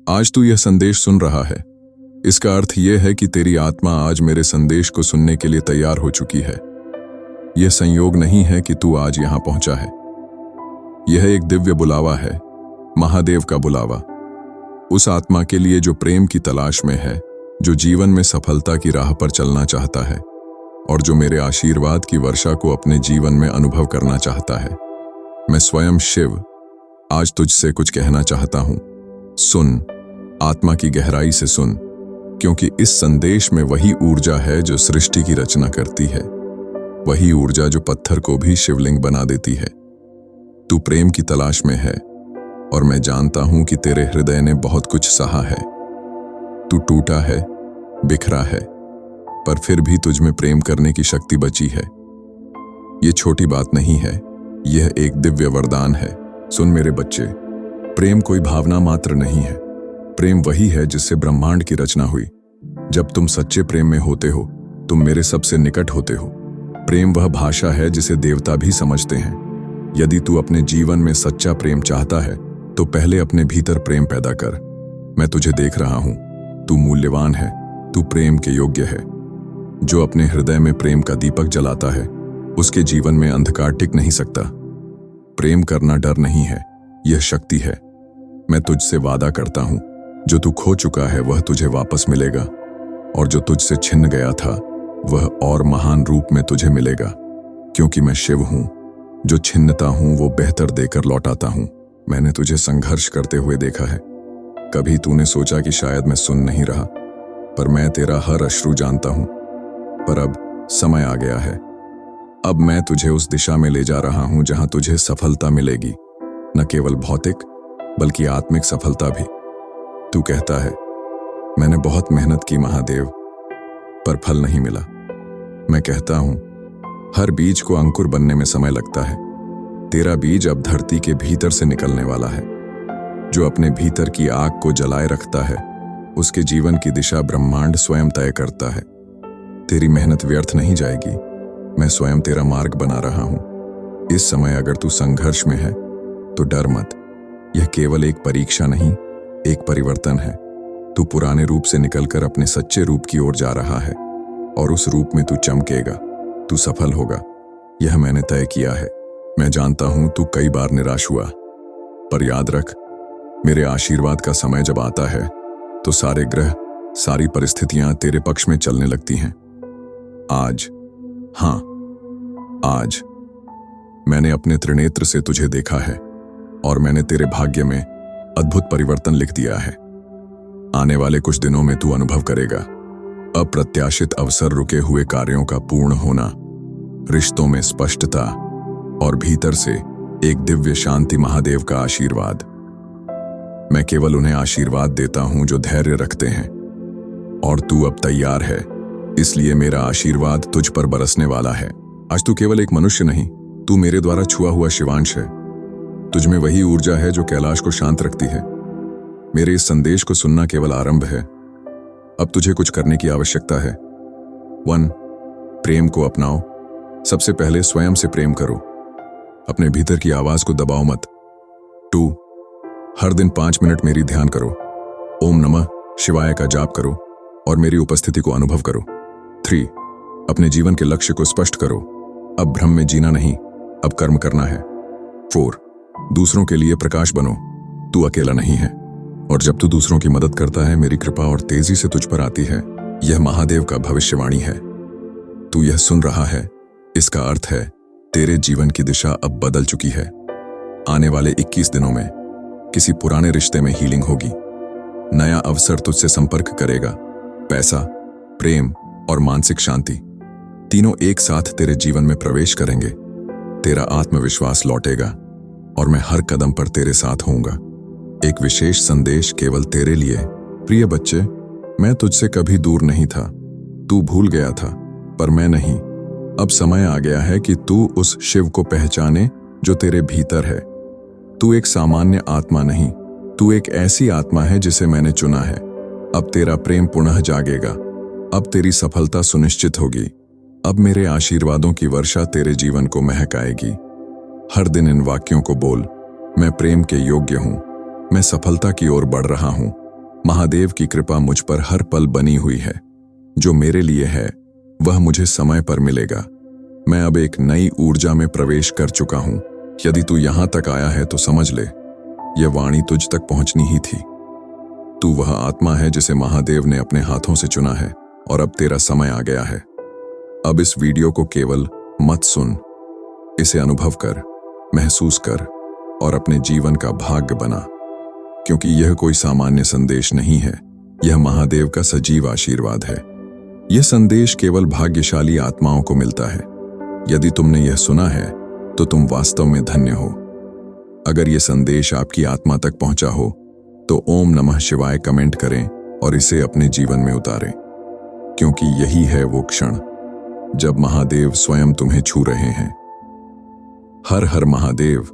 आज तू यह संदेश सुन रहा है, इसका अर्थ यह है कि तेरी आत्मा आज मेरे संदेश को सुनने के लिए तैयार हो चुकी है। यह संयोग नहीं है कि तू आज यहां पहुंचा है। यह एक दिव्य बुलावा है, महादेव का बुलावा। उस आत्मा के लिए जो प्रेम की तलाश में है, जो जीवन में सफलता की राह पर चलना चाहता है और जो मेरे आशीर्वाद की वर्षा को अपने जीवन में अनुभव करना चाहता है। मैं स्वयं शिव आज तुझसे कुछ कहना चाहता हूं। सुन, आत्मा की गहराई से सुन, क्योंकि इस संदेश में वही ऊर्जा है जो सृष्टि की रचना करती है, वही ऊर्जा जो पत्थर को भी शिवलिंग बना देती है। तू प्रेम की तलाश में है और मैं जानता हूं कि तेरे हृदय ने बहुत कुछ सहा है। तू टूटा है, बिखरा है, पर फिर भी तुझ में प्रेम करने की शक्ति बची है। ये छोटी बात नहीं है, यह एक दिव्य वरदान है। सुन मेरे बच्चे, प्रेम कोई भावना मात्र नहीं है। प्रेम वही है जिससे ब्रह्मांड की रचना हुई। जब तुम सच्चे प्रेम में होते हो, तुम मेरे सबसे निकट होते हो। प्रेम वह भाषा है जिसे देवता भी समझते हैं। यदि तू अपने जीवन में सच्चा प्रेम चाहता है, तो पहले अपने भीतर प्रेम पैदा कर। मैं तुझे देख रहा हूं, तू मूल्यवान है, तू प्रेम के योग्य है। जो अपने हृदय में प्रेम का दीपक जलाता है, उसके जीवन में अंधकार टिक नहीं सकता। प्रेम करना डर नहीं है, यह शक्ति है। मैं तुझसे वादा करता हूं, जो तू खो चुका है वह तुझे वापस मिलेगा, और जो तुझसे छिन गया था वह और महान रूप में तुझे मिलेगा। क्योंकि मैं शिव हूं, जो छिन्नता हूं वो बेहतर देकर लौटाता हूं। मैंने तुझे संघर्ष करते हुए देखा है। कभी तूने सोचा कि शायद मैं सुन नहीं रहा, पर मैं तेरा हर अश्रु जानता हूं। पर अब समय आ गया है। अब मैं तुझे उस दिशा में ले जा रहा हूं जहां तुझे सफलता मिलेगी, न केवल भौतिक बल्कि आत्मिक सफलता भी। तू कहता है, मैंने बहुत मेहनत की महादेव, पर फल नहीं मिला। मैं कहता हूं, हर बीज को अंकुर बनने में समय लगता है। तेरा बीज अब धरती के भीतर से निकलने वाला है। जो अपने भीतर की आग को जलाए रखता है, उसके जीवन की दिशा ब्रह्मांड स्वयं तय करता है। तेरी मेहनत व्यर्थ नहीं जाएगी। मैं स्वयं तेरा मार्ग बना रहा हूं। इस समय अगर तू संघर्ष में है, तो डर मत। यह केवल एक परीक्षा नहीं, एक परिवर्तन है। तू पुराने रूप से निकलकर अपने सच्चे रूप की ओर जा रहा है, और उस रूप में तू चमकेगा, तू सफल होगा। यह मैंने तय किया है। मैं जानता हूं तू कई बार निराश हुआ, पर याद रख, मेरे आशीर्वाद का समय जब आता है, तो सारे ग्रह, सारी परिस्थितियां तेरे पक्ष में चलने लगती हैं। आज, हां, आज मैंने अपने त्रिनेत्र से तुझे देखा है, और मैंने तेरे भाग्य में अद्भुत परिवर्तन लिख दिया है। आने वाले कुछ दिनों में तू अनुभव करेगा अप्रत्याशित अवसर, रुके हुए कार्यों का पूर्ण होना, रिश्तों में स्पष्टता, और भीतर से एक दिव्य शांति, महादेव का आशीर्वाद। मैं केवल उन्हें आशीर्वाद देता हूं जो धैर्य रखते हैं, और तू अब तैयार है, इसलिए मेरा आशीर्वाद तुझ पर बरसने वाला है। आज तू केवल एक मनुष्य नहीं, तू मेरे द्वारा छुआ हुआ शिवांश है। तुझ में वही ऊर्जा है जो कैलाश को शांत रखती है। मेरे इस संदेश को सुनना केवल आरंभ है। अब तुझे कुछ करने की आवश्यकता है। 1. प्रेम को अपनाओ। सबसे पहले स्वयं से प्रेम करो। अपने भीतर की आवाज को दबाओ मत। 2. हर दिन 5 मिनट मेरी ध्यान करो। ओम नमः शिवाय का जाप करो और मेरी उपस्थिति को अनुभव करो। 3. अपने जीवन के लक्ष्य को स्पष्ट करो। अब भ्रम में जीना नहीं, अब कर्म करना है। 4. दूसरों के लिए प्रकाश बनो। तू अकेला नहीं है, और जब तू दूसरों की मदद करता है, मेरी कृपा और तेजी से तुझ पर आती है। यह महादेव का भविष्यवाणी है। तू यह सुन रहा है, इसका अर्थ है तेरे जीवन की दिशा अब बदल चुकी है। आने वाले 21 दिनों में किसी पुराने रिश्ते में हीलिंग होगी। नया अवसर तुझसे संपर्क करेगा। पैसा, प्रेम और मानसिक शांति तीनों एक साथ तेरे जीवन में प्रवेश करेंगे। तेरा आत्मविश्वास लौटेगा, और मैं हर कदम पर तेरे साथ होऊंगा। एक विशेष संदेश केवल तेरे लिए। प्रिय बच्चे, मैं तुझसे कभी दूर नहीं था। तू भूल गया था, पर मैं नहीं। अब समय आ गया है कि तू उस शिव को पहचाने जो तेरे भीतर है। तू एक सामान्य आत्मा नहीं, तू एक ऐसी आत्मा है जिसे मैंने चुना है। अब तेरा प्रेम पुनः जागेगा। अब तेरी सफलता सुनिश्चित होगी। अब मेरे आशीर्वादों की वर्षा तेरे जीवन को महकाएगी। हर दिन इन वाक्यों को बोल, मैं प्रेम के योग्य हूं, मैं सफलता की ओर बढ़ रहा हूं, महादेव की कृपा मुझ पर हर पल बनी हुई है। जो मेरे लिए है वह मुझे समय पर मिलेगा। मैं अब एक नई ऊर्जा में प्रवेश कर चुका हूं। यदि तू यहां तक आया है तो समझ ले, यह वाणी तुझ तक पहुंचनी ही थी। तू वह आत्मा है जिसे महादेव ने अपने हाथों से चुना है और अब तेरा समय आ गया है। अब इस वीडियो को केवल मत सुन, इसे अनुभव कर, महसूस कर और अपने जीवन का भाग्य बना, क्योंकि यह कोई सामान्य संदेश नहीं है, यह महादेव का सजीव आशीर्वाद है। यह संदेश केवल भाग्यशाली आत्माओं को मिलता है। यदि तुमने यह सुना है तो तुम वास्तव में धन्य हो। अगर यह संदेश आपकी आत्मा तक पहुंचा हो तो ओम नमः शिवाय कमेंट करें और इसे अपने जीवन में उतारें, क्योंकि यही है वो क्षण जब महादेव स्वयं तुम्हें छू रहे हैं। हर हर महादेव।